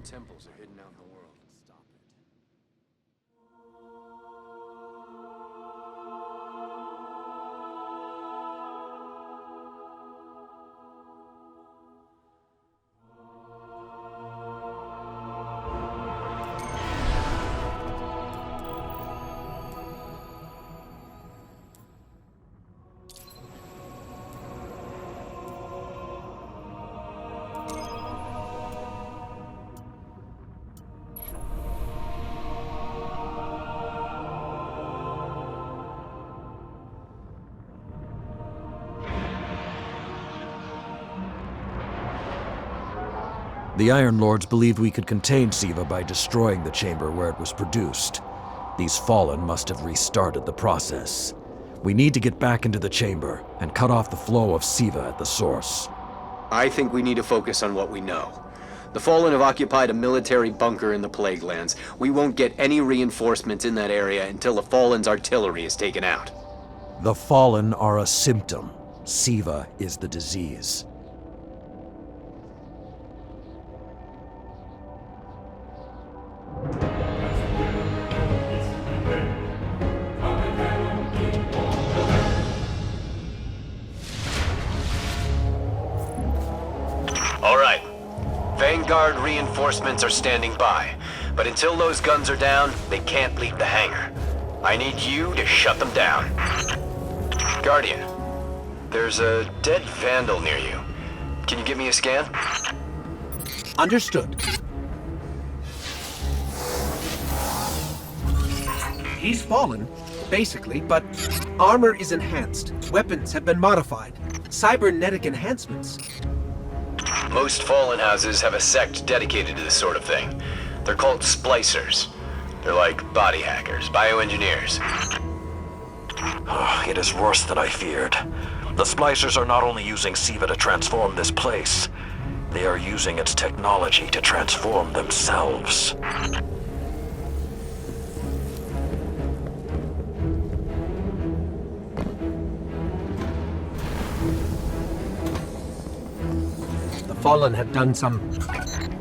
Ancient temples are hidden out in the world. Stop it. The Iron Lords believed we could contain Siva by destroying the chamber where it was produced. These Fallen must have restarted the process. We need to get back into the chamber and cut off the flow of Siva at the source. I think we need to focus on what we know. The Fallen have occupied a military bunker in the Plaguelands. We won't get any reinforcements in that area until the Fallen's artillery is taken out. The Fallen are a symptom. Siva is the disease. All right. Vanguard reinforcements are standing by, but until those guns are down, they can't leave the hangar. I need you to shut them down. Guardian, there's a dead Vandal near you. Can you give me a scan? Understood. He's fallen, basically, but armor is enhanced. Weapons have been modified. Cybernetic enhancements. Most Fallen houses have a sect dedicated to this sort of thing. They're called splicers. They're like body hackers, bioengineers. It is worse than I feared. The Splicers are not only using Siva to transform this place, they are using its technology to transform themselves. The Fallen have done some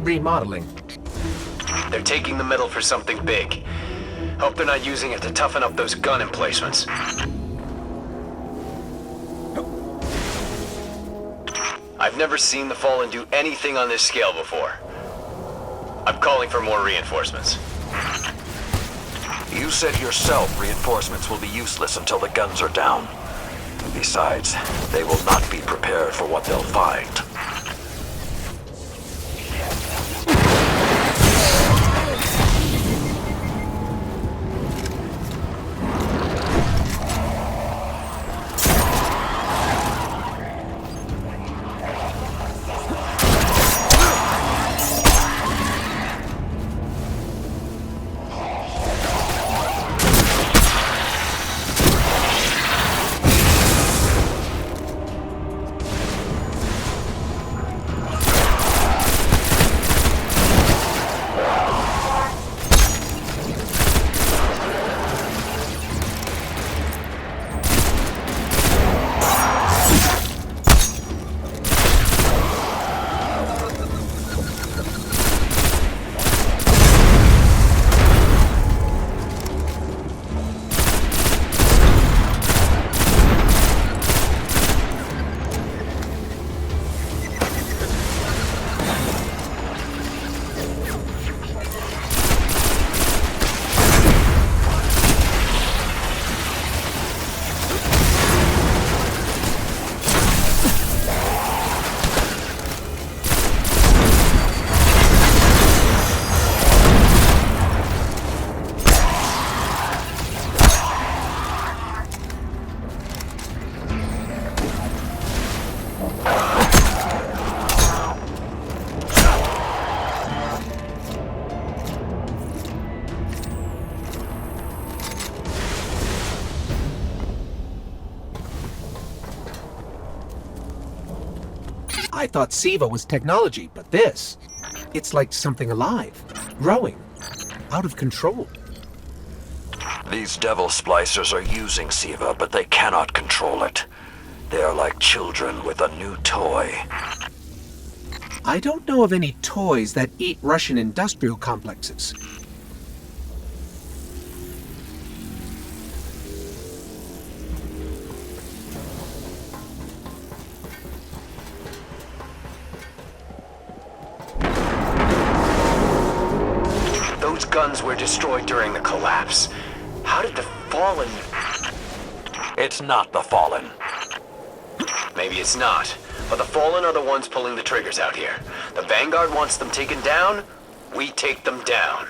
remodeling. They're taking the metal for something big. Hope they're not using it to toughen up those gun emplacements. I've never seen the Fallen do anything on this scale before. I'm calling for more reinforcements. You said yourself reinforcements will be useless until the guns are down. Besides, they will not be prepared for what they'll find. I thought Siva was technology, but this, it's like something alive, growing, out of control. These devil splicers are using Siva, but they cannot control it. They are like children with a new toy. I don't know of any toys that eat Russian industrial complexes. Those guns were destroyed during the collapse. How did the Fallen... It's not the Fallen. Maybe it's not, but the Fallen are the ones pulling the triggers out here. The Vanguard wants them taken down, we take them down.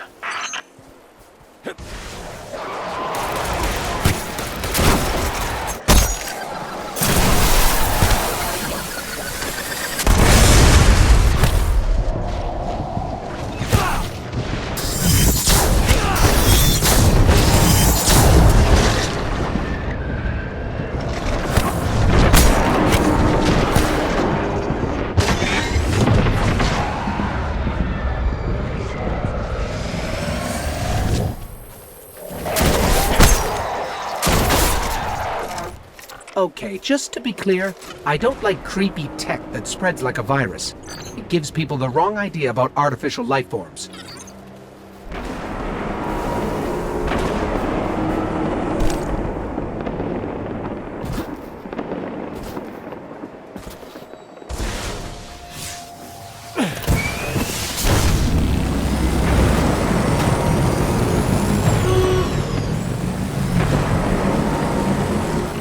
Okay, just to be clear, I don't like creepy tech that spreads like a virus. It gives people the wrong idea about artificial life forms.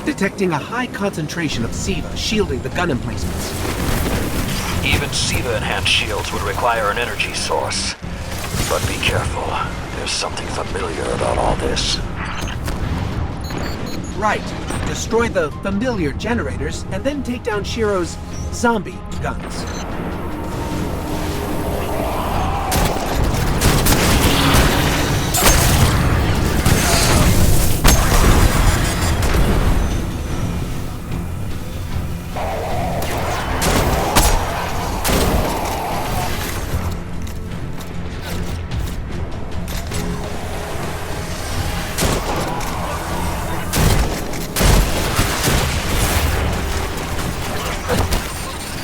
Detecting a high concentration of SIVA shielding the gun emplacements. Even SIVA-enhanced shields would require an energy source. But be careful. There's something familiar about all this. Right. Destroy the familiar generators and then take down Shiro's zombie guns.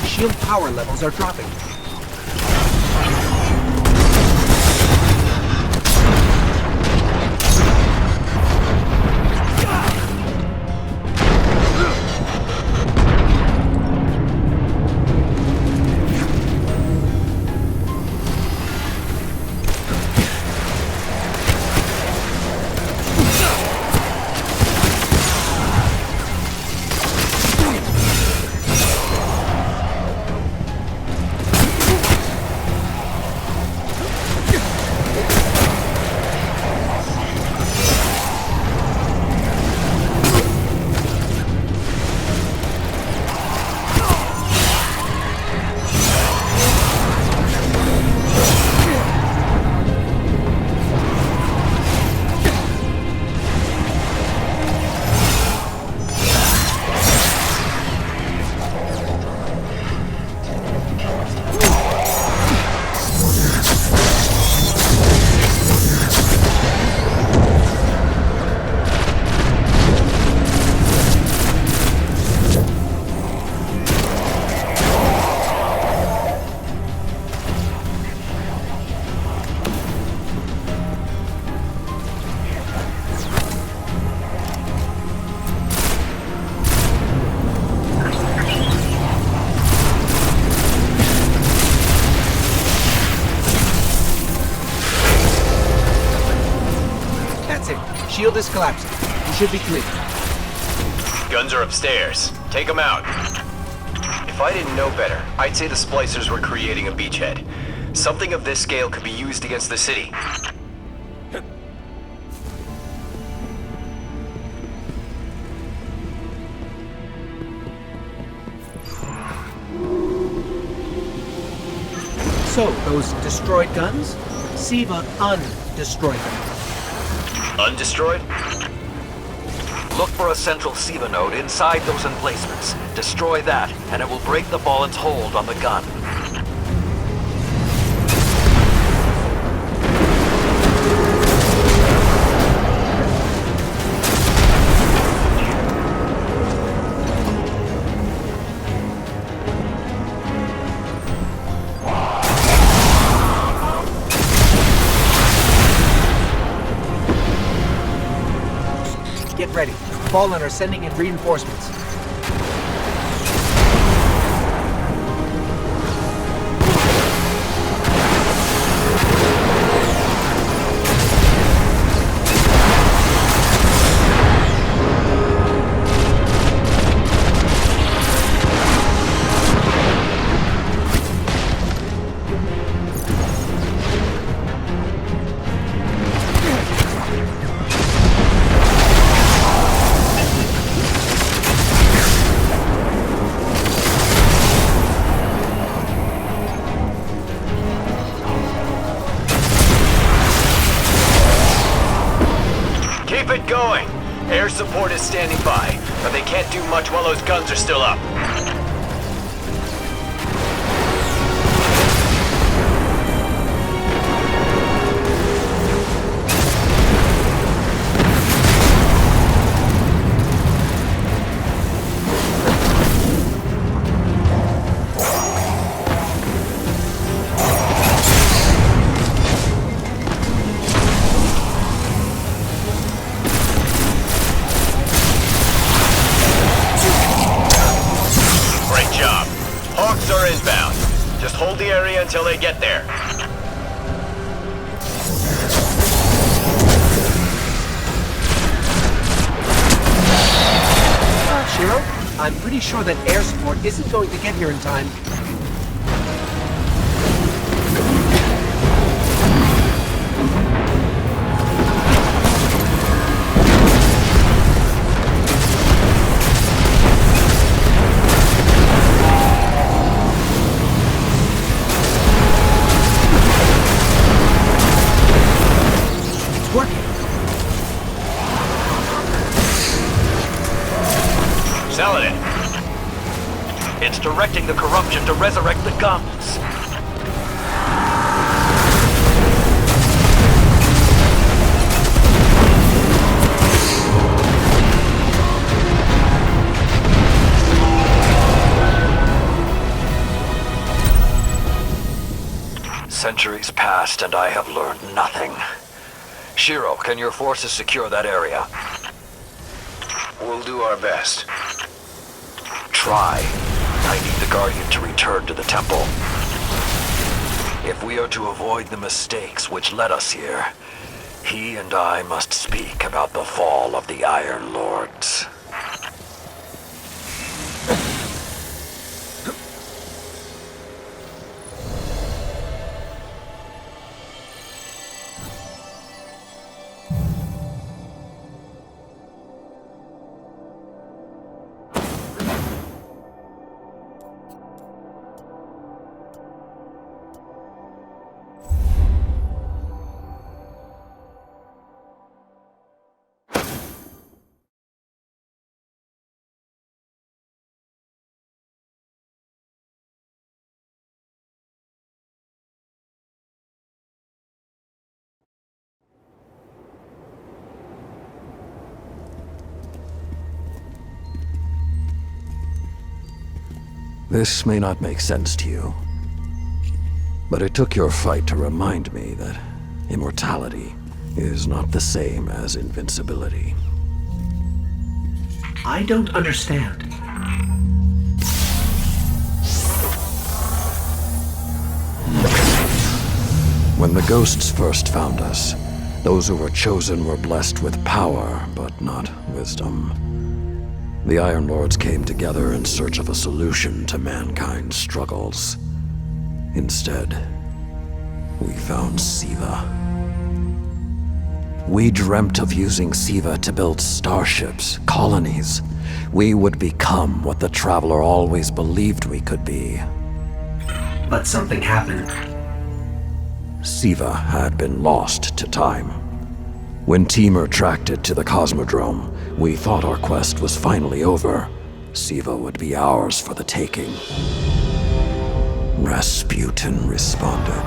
Shield power levels are dropping. Shield is collapsing. You should be clear. Guns are upstairs. Take them out. If I didn't know better, I'd say the splicers were creating a beachhead. Something of this scale could be used against the city. So, those destroyed guns? SIVA undestroyed them. Undestroyed? Look for a central SIVA node inside those emplacements. Destroy that, and it will break the Fallen's hold on the gun. ready. Fallen are sending in reinforcements. Keep it going. Air support is standing by, but they can't do much while those guns are still up. Great job. Hawks are inbound. Just hold the area until they get there. Shiro, I'm pretty sure that air support isn't going to get here in time. It's working. Saladin. It's directing the corruption to resurrect the guns. Centuries passed and I have learned nothing. Shiro, can your forces secure that area? We'll do our best. Try. I need the Guardian to return to the temple. If we are to avoid the mistakes which led us here, he and I must speak about the fall of the Iron Lords. This may not make sense to you, but it took your fight to remind me that immortality is not the same as invincibility. I don't understand. When the ghosts first found us, those who were chosen were blessed with power, but not wisdom. The Iron Lords came together in search of a solution to mankind's struggles. Instead, we found Siva. We dreamt of using Siva to build starships, colonies. We would become what the Traveler always believed we could be. But something happened. Siva had been lost to time. When Temur tracked it to the Cosmodrome, we thought our quest was finally over. Siva would be ours for the taking. Rasputin responded.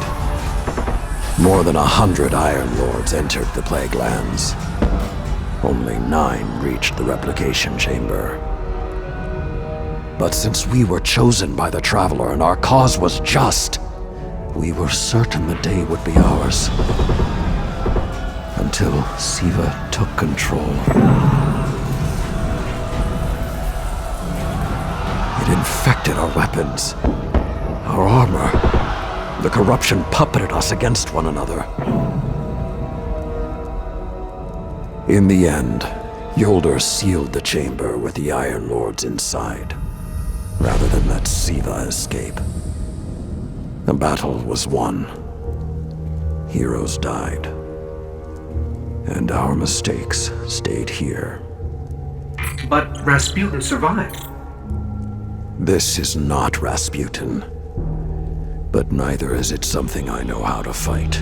More than 100 Iron Lords entered the Plaguelands. Only 9 reached the replication chamber. But since we were chosen by the Traveler and our cause was just, we were certain the day would be ours. Until Siva took control. It infected our weapons, our armor. The corruption puppeted us against one another. In the end, Yolder sealed the chamber with the Iron Lords inside, rather than let Siva escape. The battle was won. Heroes died. And our mistakes stayed here. But Rasputin survived. This is not Rasputin. But neither is it something I know how to fight.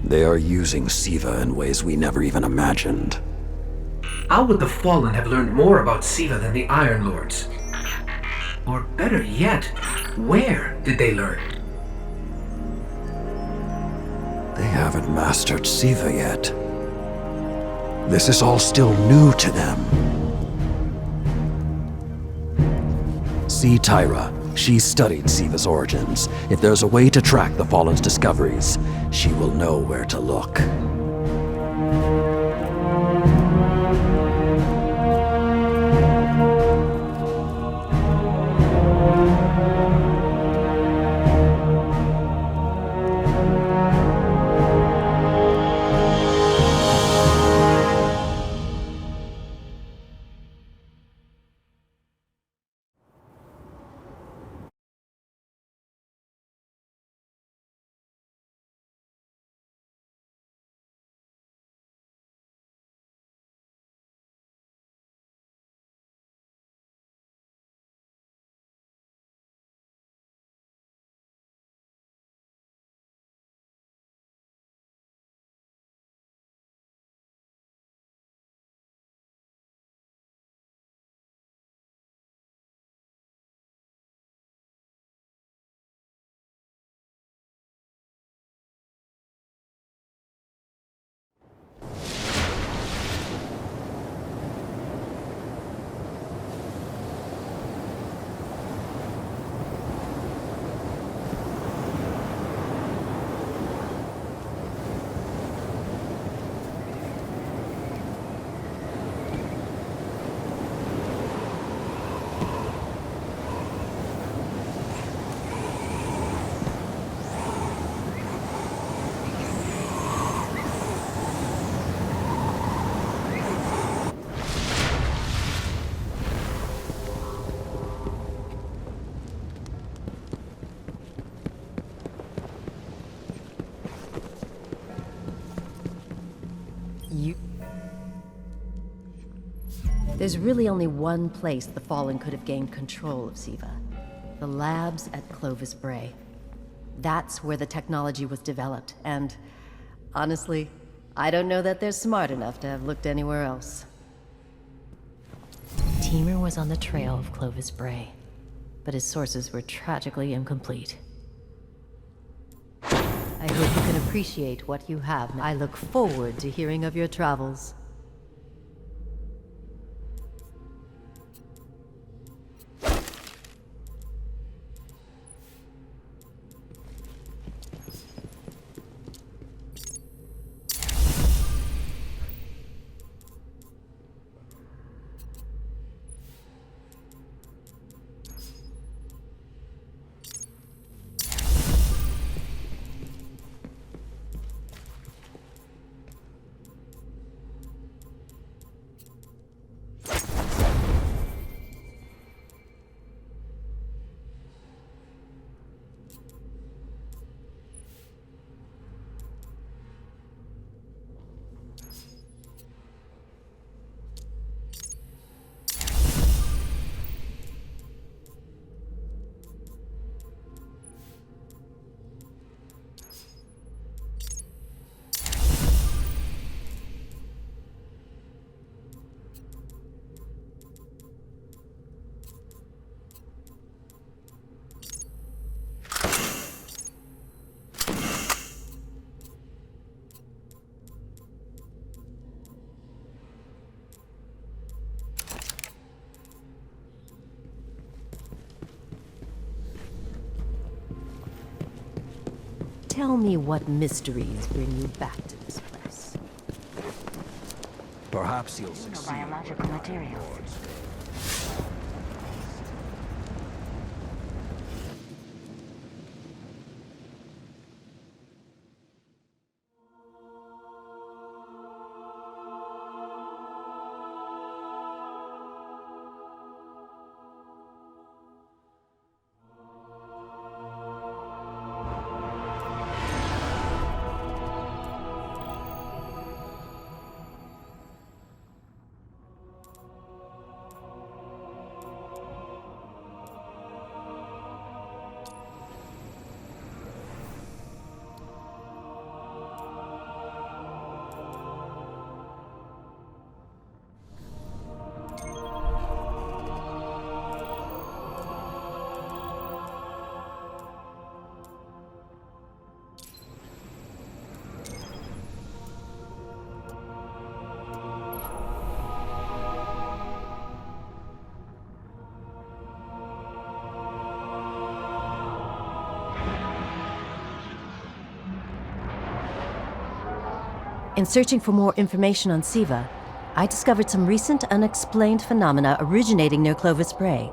They are using Siva in ways we never even imagined. How would the Fallen have learned more about Siva than the Iron Lords? Or better yet, where did they learn? They haven't mastered Siva yet. This is all still new to them. See Tyra. She studied Siva's origins. If there's a way to track the Fallen's discoveries, she will know where to look. There's really only one place the Fallen could have gained control of Siva. The labs at Clovis Bray. That's where the technology was developed, and honestly, I don't know that they're smart enough to have looked anywhere else. Teamer was on the trail of Clovis Bray, but his sources were tragically incomplete. I hope you can appreciate what you have. I look forward to hearing of your travels. Tell me what mysteries bring you back to this place. Perhaps you'll succeed. Biological materials. In searching for more information on Siva, I discovered some recent unexplained phenomena originating near Clovis Bray.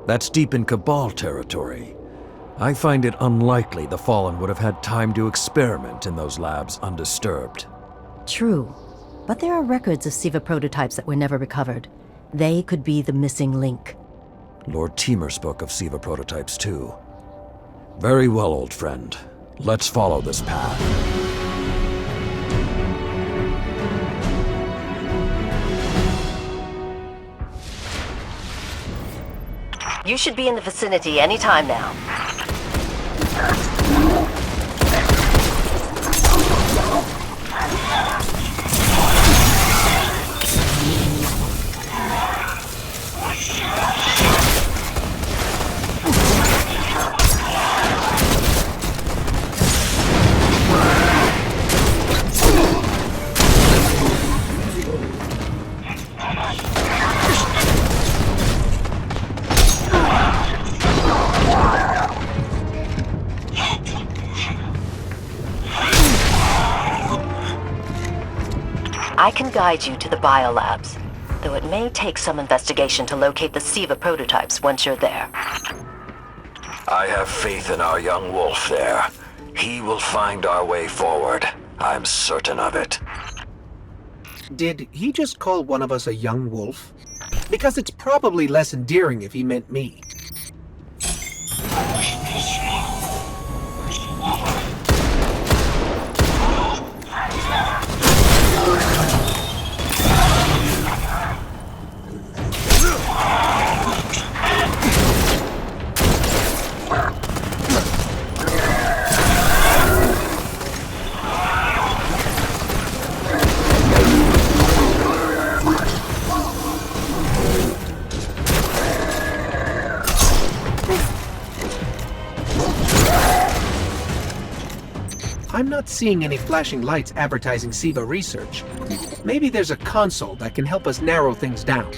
That's deep in Cabal territory. I find it unlikely the Fallen would have had time to experiment in those labs undisturbed. True, but there are records of Siva prototypes that were never recovered. They could be the missing link. Lord Teemer spoke of Siva prototypes too. Very well, old friend. Let's follow this path. You should be in the vicinity any time now. I can guide you to the biolabs, though it may take some investigation to locate the Siva prototypes once you're there. I have faith in our young wolf there. He will find our way forward. I'm certain of it. Did he just call one of us a young wolf? Because it's probably less endearing if he meant me. I'm not seeing any flashing lights advertising Siva research. Maybe there's a console that can help us narrow things down.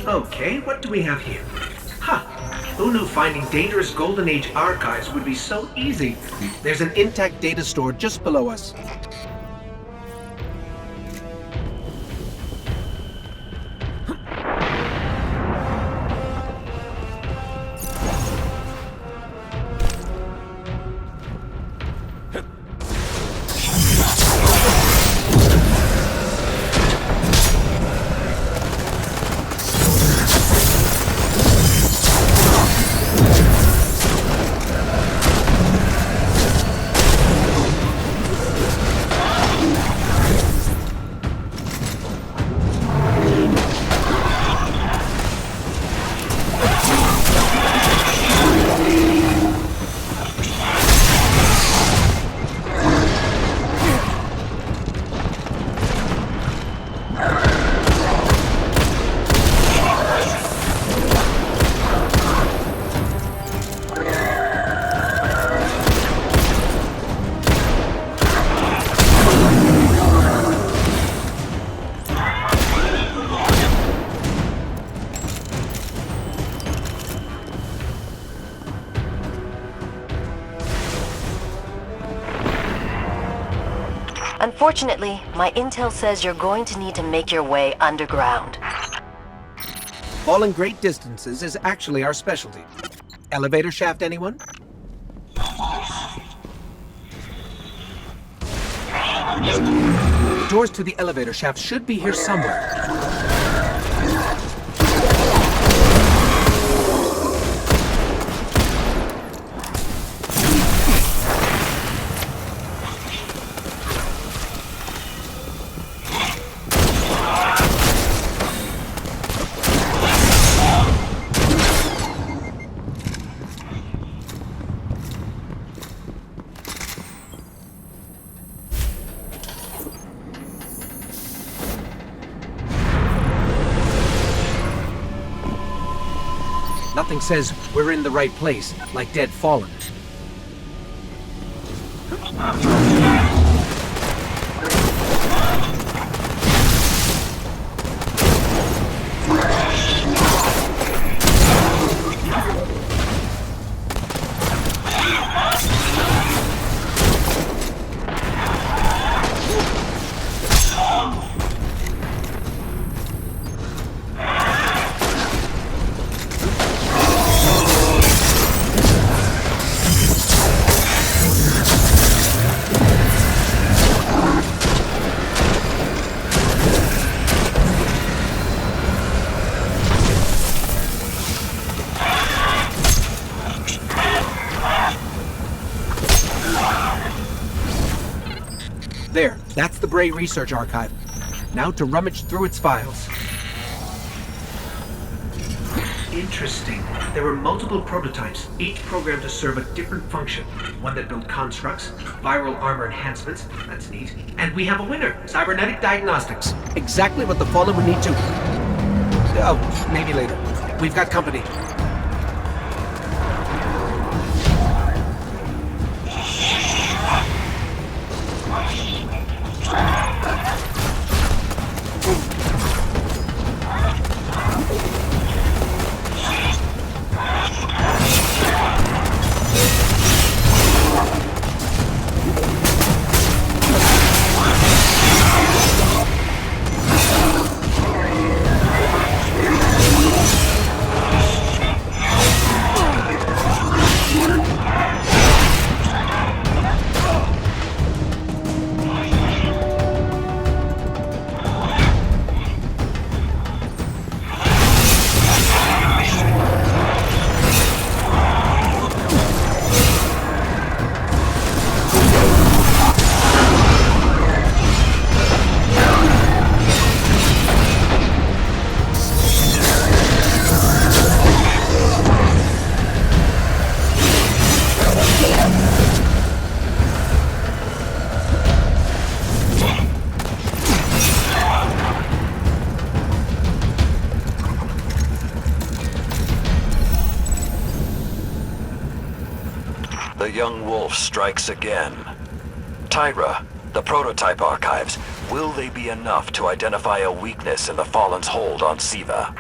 Okay, what do we have here? Ha! Who knew finding dangerous Golden Age archives would be so easy? There's an intact data store just below us. Unfortunately, my intel says you're going to need to make your way underground. Falling great distances is actually our specialty. Elevator shaft, anyone? The doors to the elevator shaft should be here somewhere. Nothing says we're in the right place, like Dead Fallen. There, that's the Bray Research Archive. Now to rummage through its files. Interesting. There were multiple prototypes, each programmed to serve a different function. One that built constructs, viral armor enhancements, that's neat. And we have a winner, cybernetic diagnostics. Exactly what the Fallen would need to... Oh, maybe later. We've got company. The young wolf strikes again. Tyra, the prototype archives, will they be enough to identify a weakness in the Fallen's hold on Siva?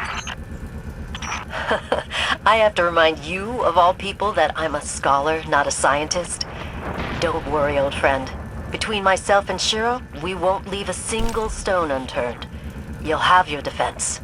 I have to remind you, of all people, that I'm a scholar, not a scientist. Don't worry, old friend. Between myself and Shiro, we won't leave a single stone unturned. You'll have your defense.